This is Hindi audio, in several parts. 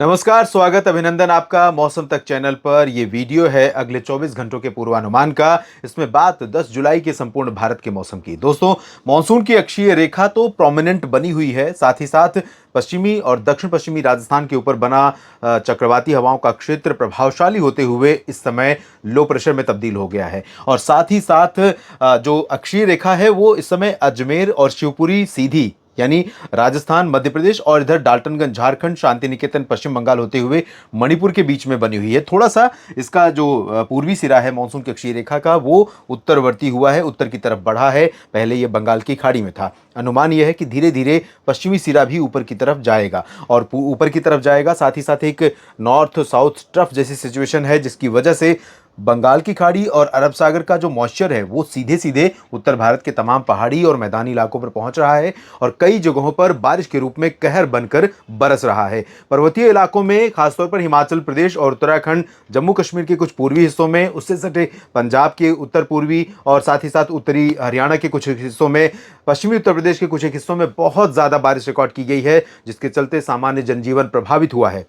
नमस्कार, स्वागत, अभिनंदन आपका मौसम तक चैनल पर। ये वीडियो है अगले 24 घंटों के पूर्वानुमान का। इसमें बात 10 जुलाई के संपूर्ण भारत के मौसम की। दोस्तों, मानसून की अक्षीय रेखा तो प्रोमिनेंट बनी हुई है, साथ ही साथ पश्चिमी और दक्षिण पश्चिमी राजस्थान के ऊपर बना चक्रवाती हवाओं का क्षेत्र प्रभावशाली होते हुए इस समय लो प्रेशर में तब्दील हो गया है। और साथ ही साथ जो अक्षीय रेखा है वो इस समय अजमेर और शिवपुरी सीधी, यानी राजस्थान, मध्य प्रदेश और इधर डाल्टनगंज झारखंड, शांति निकेतन पश्चिम बंगाल होते हुए मणिपुर के बीच में बनी हुई है। थोड़ा सा इसका जो पूर्वी सिरा है मानसून की अक्षीय रेखा का, वो उत्तरवर्ती हुआ है, उत्तर की तरफ बढ़ा है। पहले ये बंगाल की खाड़ी में था। अनुमान यह है कि धीरे धीरे पश्चिमी सिरा भी ऊपर की तरफ जाएगा और ऊपर की तरफ जाएगा। साथ ही साथ एक नॉर्थ साउथ ट्रफ जैसी सिचुएशन है, जिसकी वजह से बंगाल की खाड़ी और अरब सागर का जो मॉइस्चर है वो सीधे सीधे उत्तर भारत के तमाम पहाड़ी और मैदानी इलाकों पर पहुंच रहा है और कई जगहों पर बारिश के रूप में कहर बनकर बरस रहा है। पर्वतीय इलाकों में, खासतौर पर हिमाचल प्रदेश और उत्तराखंड, जम्मू कश्मीर के कुछ पूर्वी हिस्सों में, उससे सटे पंजाब के उत्तर पूर्वी और साथ ही साथ उत्तरी हरियाणा के कुछ हिस्सों में, पश्चिमी उत्तर प्रदेश के कुछ एक हिस्सों में बहुत ज्यादा बारिश रिकॉर्ड की गई है, जिसके चलते सामान्य जनजीवन प्रभावित हुआ है।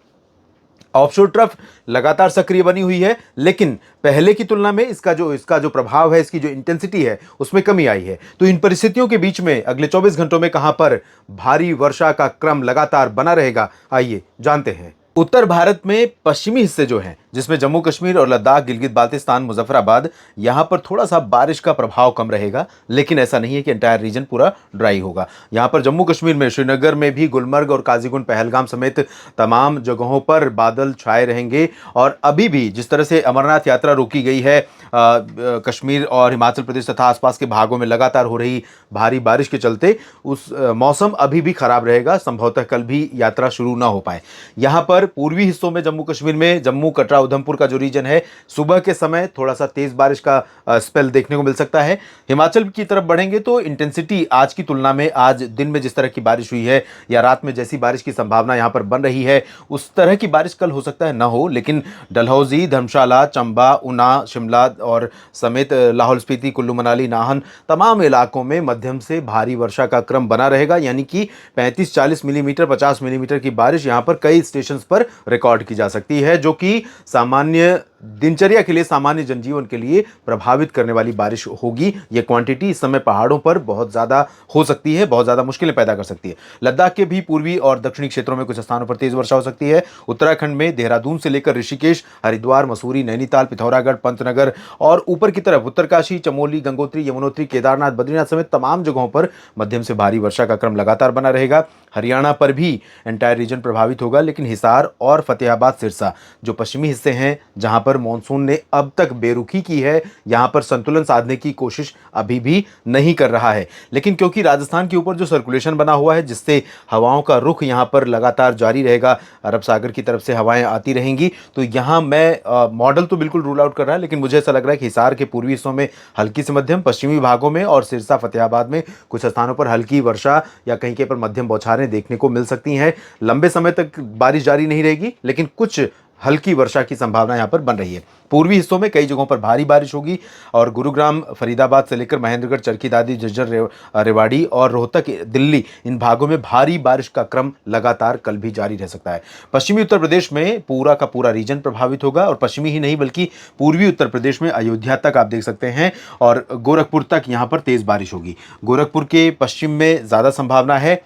ऑफशोर ट्रफ लगातार सक्रिय बनी हुई है, लेकिन पहले की तुलना में इसका जो प्रभाव है, इसकी जो इंटेंसिटी है, उसमें कमी आई है। तो इन परिस्थितियों के बीच में अगले 24 घंटों में कहां पर भारी वर्षा का क्रम लगातार बना रहेगा, आइए जानते हैं। उत्तर भारत में पश्चिमी हिस्से जो हैं, जिसमें जम्मू कश्मीर और लद्दाख, गिलगित बाल्टिस्तान, मुजफ्फराबाद, यहां पर थोड़ा सा बारिश का प्रभाव कम रहेगा, लेकिन ऐसा नहीं है कि एंटायर रीजन पूरा ड्राई होगा। यहां पर जम्मू कश्मीर में श्रीनगर में भी गुलमर्ग और काजीगुंड, पहलगाम समेत तमाम जगहों पर बादल छाए रहेंगे। और अभी भी जिस तरह से अमरनाथ यात्रा रोकी गई है, कश्मीर और हिमाचल प्रदेश तथा आसपास के भागों में लगातार हो रही भारी बारिश के चलते उस मौसम अभी भी खराब रहेगा। संभवतः कल भी यात्रा शुरू ना हो पाए। यहां पर पूर्वी हिस्सों में, जम्मू कश्मीर में, जम्मू, कटरा, उधमपुर का जो रीजन है, सुबह के समय थोड़ा सा तेज बारिश का स्पेल देखने को मिल सकता है। हिमाचल की तरफ बढ़ेंगे तो इंटेंसिटी आज की तुलना में, आज दिन में जिस तरह की बारिश हुई है या रात में जैसी बारिश की संभावना यहां पर बन रही है, उस तरह की बारिश कल हो सकता है ना हो। लेकिन डलहौजी, धर्मशाला, चंबा, ऊना, शिमला और समेत लाहौल स्पीति, कुल्लू मनाली, नाहन, तमाम इलाकों में मध्यम से भारी वर्षा का क्रम बना रहेगा। यानी कि 35-40 मिलीमीटर, 50 मिलीमीटर की बारिश यहां पर कई स्टेशन पर रिकॉर्ड की जा सकती है, जो कि सामान्य दिनचर्या के लिए, सामान्य जनजीवन के लिए प्रभावित करने वाली बारिश होगी। यह क्वांटिटी इस समय पहाड़ों पर बहुत ज्यादा हो सकती है, बहुत ज्यादा मुश्किलें पैदा कर सकती है। लद्दाख के भी पूर्वी और दक्षिणी क्षेत्रों में कुछ स्थानों पर तेज वर्षा हो सकती है। उत्तराखंड में देहरादून से लेकर ऋषिकेश, हरिद्वार, मसूरी, नैनीताल, पिथौरागढ़, पंतनगर और ऊपर की तरफ उत्तरकाशी, चमोली, गंगोत्री, यमुनोत्री, केदारनाथ, बद्रीनाथ समेत तमाम जगहों पर मध्यम से भारी वर्षा का क्रम लगातार बना रहेगा। हरियाणा पर भी एंटायर रीजन प्रभावित होगा, लेकिन हिसार और फतेहाबाद, सिरसा जो पश्चिमी हिस्से हैं, जहां पर मॉनसून ने अब तक बेरुखी की है, यहां पर संतुलन साधने की कोशिश अभी भी नहीं कर रहा है। लेकिन क्योंकि राजस्थान के ऊपर जो सर्कुलेशन बना हुआ है, जिससे हवाओं का रुख यहां पर लगातार जारी रहेगा, अरब सागर की तरफ से हवाएं आती रहेंगी, तो यहां मैं मॉडल तो बिल्कुल रूल आउट कर रहा है, लेकिन मुझे ऐसा लग रहा है कि हिसार के पूर्वी हिस्सों में हल्की से मध्यम, पश्चिमी भागों में और सिरसा, फतेहाबाद में कुछ स्थानों पर हल्की वर्षा या कहीं कहीं पर मध्यम बौछारें देखने को मिल सकती हैं। लंबे समय तक बारिश जारी नहीं रहेगी, लेकिन कुछ हल्की वर्षा की संभावना यहां पर बन रही है। पूर्वी हिस्सों में कई जगहों पर भारी बारिश होगी और गुरुग्राम, फरीदाबाद से लेकर महेंद्रगढ़, चरखी दादरी, झज्जर, रेवाड़ी और रोहतक, दिल्ली, इन भागों में भारी बारिश का क्रम लगातार कल भी जारी रह सकता है। पश्चिमी उत्तर प्रदेश में पूरा का पूरा रीजन प्रभावित होगा और पश्चिमी ही नहीं बल्कि पूर्वी उत्तर प्रदेश में अयोध्या तक आप देख सकते हैं और गोरखपुर तक यहां पर तेज बारिश होगी। गोरखपुर के पश्चिम में ज्यादा संभावना है,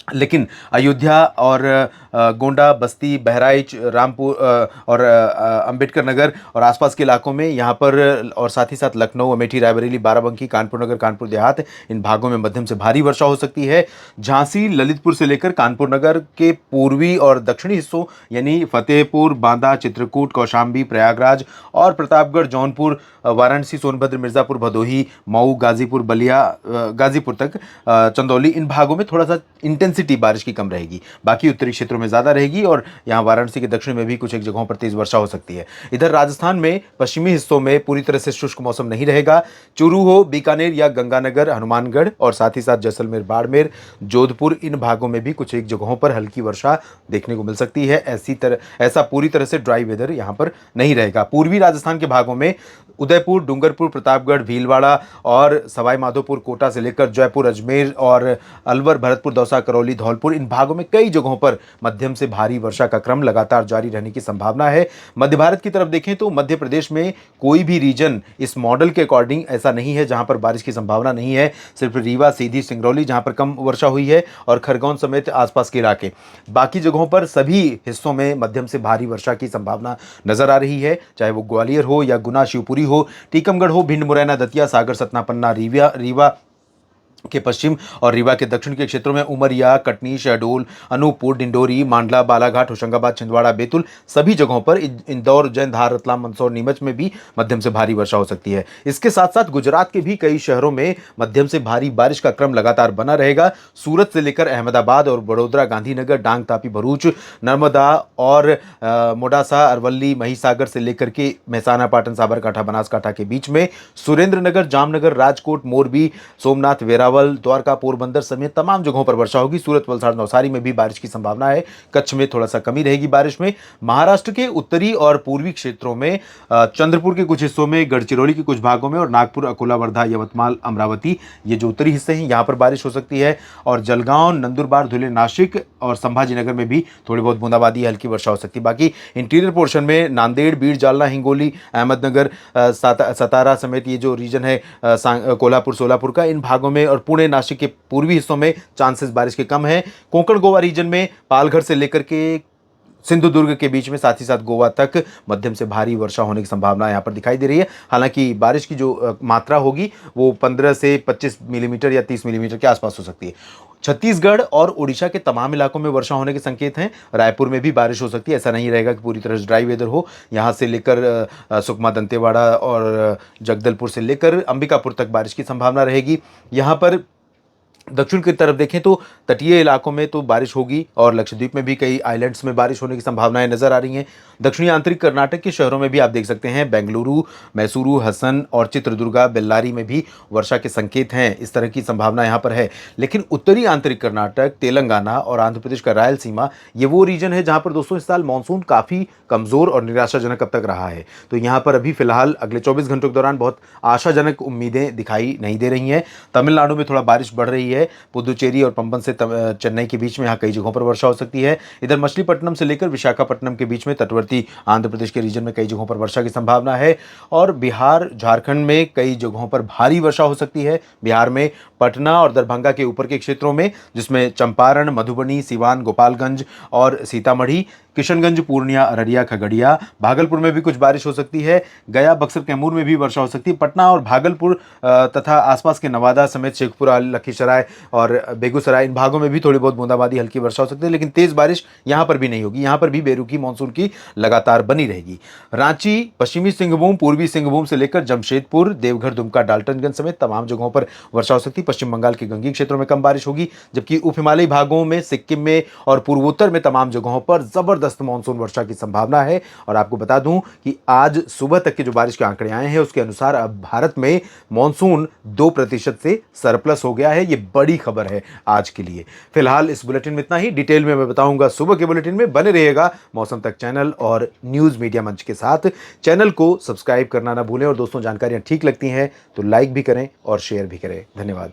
लेकिन अयोध्या और गोंडा, बस्ती, बहराइच, रामपुर और अंबेडकर नगर और आसपास के इलाकों में यहाँ पर, और साथ ही साथ लखनऊ, अमेठी, रायबरेली, बाराबंकी, कानपुर नगर, कानपुर देहात, इन भागों में मध्यम से भारी वर्षा हो सकती है। झांसी, ललितपुर से लेकर कानपुर नगर के पूर्वी और दक्षिणी हिस्सों, यानी फतेहपुर, बांदा, चित्रकूट, कौशाम्बी, प्रयागराज और प्रतापगढ़, जौनपुर, वाराणसी, सोनभद्र, मिर्जापुर, भदोही, मऊ, गाजीपुर, बलिया, गाजीपुर तक, चंदौली, इन भागों में थोड़ा सा इंटेंसिटी बारिश की कम रहेगी। बाकी उत्तरी क्षेत्रों में ज्यादा रहेगी और यहां वाराणसी के दक्षिण में भी कुछ एक जगहों पर तेज वर्षा हो सकती है। इधर राजस्थान में पश्चिमी हिस्सों में पूरी तरह से शुष्क मौसम नहीं रहेगा। चूरू हो, बीकानेर या गंगानगर, हनुमानगढ़ और साथ ही साथ जैसलमेर, बाड़मेर, जोधपुर, इन भागों में भी कुछ एक जगहों पर हल्की वर्षा देखने को मिल सकती है। ऐसा पूरी तरह से ड्राई वेदर यहां पर नहीं रहेगा। पूर्वी राजस्थान के भागों में उदयपुर, डूंगरपुर, प्रतापगढ़, भीलवाड़ा और सवाई माधोपुर, कोटा से लेकर जयपुर, अजमेर और अलवर, भरतपुर, दौसा, करौली, चंदौली, धौलपुर इन भागों में कई जगहों पर मध्यम से भारी वर्षा का क्रम लगातार जारी रहने की संभावना है। मध्य भारत की तरफ देखें तो मध्य प्रदेश में कोई भी रीजन इस मॉडल के अकॉर्डिंग ऐसा नहीं है जहां पर बारिश की संभावना नहीं है। सिर्फ रीवा, सीधी, सिंगरौली जहां पर कम वर्षा हुई है और खरगोन समेत आसपास के इलाके, बाकी जगहों पर सभी हिस्सों में मध्यम से भारी वर्षा की संभावना नजर आ रही है। चाहे वो ग्वालियर हो या गुना, शिवपुरी हो, टीकमगढ़ हो, भिंड, मुरैना, दतिया, सागर, सतना, पन्ना, रीवा के पश्चिम और रीवा के दक्षिण के क्षेत्रों में उमरिया, कटनी, शहडोल, अनूपपुर, डिंडोरी, मांडला, बालाघाट, होशंगाबाद, छिंदवाड़ा, बैतूल सभी जगहों पर, इंदौर, जैन, धार, रतलाम, मंदसौर, नीमच में भी मध्यम से भारी वर्षा हो सकती है। इसके साथ साथ गुजरात के भी कई शहरों में मध्यम से भारी बारिश का क्रम लगातार बना रहेगा। सूरत से लेकर अहमदाबाद और बड़ोदरा, गांधीनगर, डांग, तापी, भरूच, नर्मदा और मोडासा, अरवली, महिसागर से लेकर के मेहसाना, पाटन, साबरकांठा, बनासकांठा के बीच में, सुरेंद्रनगर, जामनगर, राजकोट, मोरबी, सोमनाथ, वेरावल, द्वारका, पोरबंदर समेत तमाम जगहों पर वर्षा होगी। सूरत, वलसाड़, नवसारी में भी बारिश की संभावना है। कच्छ में थोड़ा सा कमी रहेगी बारिश में। महाराष्ट्र के उत्तरी और पूर्वी क्षेत्रों में, चंद्रपुर के कुछ हिस्सों में, गढ़चिरौली के कुछ भागों में और नागपुर, अकोला, वर्धा, यवतमाल, अमरावती ये जो उत्तरी हिस्से हैं यहां पर बारिश हो सकती है। और जलगांव, नंदुरबार, धुले, नासिक और संभाजीनगर में भी थोड़ी बहुत बूंदाबांदी, हल्की वर्षा हो सकती है। बाकी इंटीरियर पोर्शन में नांदेड़, बीड़, जालना, हिंगोली, अहमदनगर, सतारा समेत ये जो रीजन है कोल्हापुर, सोलापुर का, इन भागों में और पुणे, नासिक के पूर्वी हिस्सों में चांसेस बारिश के कम है। कोंकण, गोवा रीजन में पालघर से लेकर के सिंधुदुर्ग के बीच में, साथ ही साथ गोवा तक मध्यम से भारी वर्षा होने की संभावना यहां पर दिखाई दे रही है। हालांकि बारिश की जो मात्रा होगी वो 15 से 25 मिलीमीटर या 30 मिलीमीटर के आसपास हो सकती है। छत्तीसगढ़ और उड़ीसा के तमाम इलाकों में वर्षा होने के संकेत हैं। रायपुर में भी बारिश हो सकती है। ऐसा नहीं रहेगा कि पूरी तरह से ड्राई वेदर हो। यहां से लेकर सुकमा, दंतेवाड़ा और जगदलपुर से लेकर अंबिकापुर तक बारिश की संभावना रहेगी। यहां पर दक्षिण की तरफ देखें तो तटीय इलाकों में तो बारिश होगी और लक्षद्वीप में भी कई आइलैंड्स में बारिश होने की संभावनाएं नजर आ रही हैं। दक्षिणी आंतरिक कर्नाटक के शहरों में भी आप देख सकते हैं, बेंगलुरु, मैसूरू, हसन और चित्रदुर्गा, बेल्लारी में भी वर्षा के संकेत हैं। इस तरह की संभावना यहाँ पर है। लेकिन उत्तरी आंतरिक कर्नाटक, तेलंगाना और आंध्र प्रदेश का रायलसीमा, ये वो रीजन है जहाँ पर दोस्तों इस साल मानसून काफ़ी कमज़ोर और निराशाजनक अब तक रहा है। तो यहाँ पर अभी फिलहाल अगले 24 घंटों के दौरान बहुत आशाजनक उम्मीदें दिखाई नहीं दे रही हैं। तमिलनाडु में थोड़ा बारिश बढ़ रही है। पुदुचेरी और पंबन से चेन्नई के बीच में यहाँ कई जगहों पर वर्षा हो सकती है। इधर मछलीपट्टनम से लेकर विशाखापट्टनम के बीच में तटवर्ती आंध्र प्रदेश के रीजन में कई जगहों पर वर्षा की संभावना है। और बिहार, झारखंड में कई जगहों पर भारी वर्षा हो सकती है। बिहार में पटना और दरभंगा के ऊपर के क्षेत्रों में, जिसमें चंपारण, मधुबनी, सिवान, गोपालगंज और सीतामढ़ी, किशनगंज, पूर्णिया, अररिया, खगड़िया, भागलपुर में भी कुछ बारिश हो सकती है। गया, बक्सर, कैमूर में भी वर्षा हो सकती है। पटना और भागलपुर तथा आसपास के नवादा समेत शेखपुरा, लखीसराय और बेगूसराय इन भागों में भी थोड़ी बहुत बूंदाबांदी, हल्की वर्षा हो सकती है। लेकिन तेज बारिश यहाँ पर भी नहीं होगी। यहाँ पर भी बेरुखी मानसून की लगातार बनी रहेगी। रांची, पश्चिमी सिंहभूम, पूर्वी सिंहभूम से लेकर जमशेदपुर, देवघर, दुमका, डाल्टनगंज समेत तमाम जगहों पर वर्षा हो सकती है। पश्चिम बंगाल के गंगीय क्षेत्रों में कम बारिश होगी, जबकि उप हिमालयी भागों में, सिक्किम में और पूर्वोत्तर में तमाम जगहों पर जबरदस्त मानसून वर्षा की संभावना है। और आपको बता दूं कि आज सुबह तक के जो बारिश के आंकड़े आए हैं उसके अनुसार अब भारत में मानसून 2% से सरप्लस हो गया है। ये बड़ी खबर है आज के लिए। फिलहाल इस बुलेटिन में इतना ही। डिटेल में मैं बताऊंगा सुबह के बुलेटिन में। बने रहिएगा मौसम तक चैनल और न्यूज मीडिया मंच के साथ। चैनल को सब्सक्राइब करना ना भूलें और दोस्तों जानकारियां ठीक लगती हैं तो लाइक भी करें और शेयर भी करें। धन्यवाद।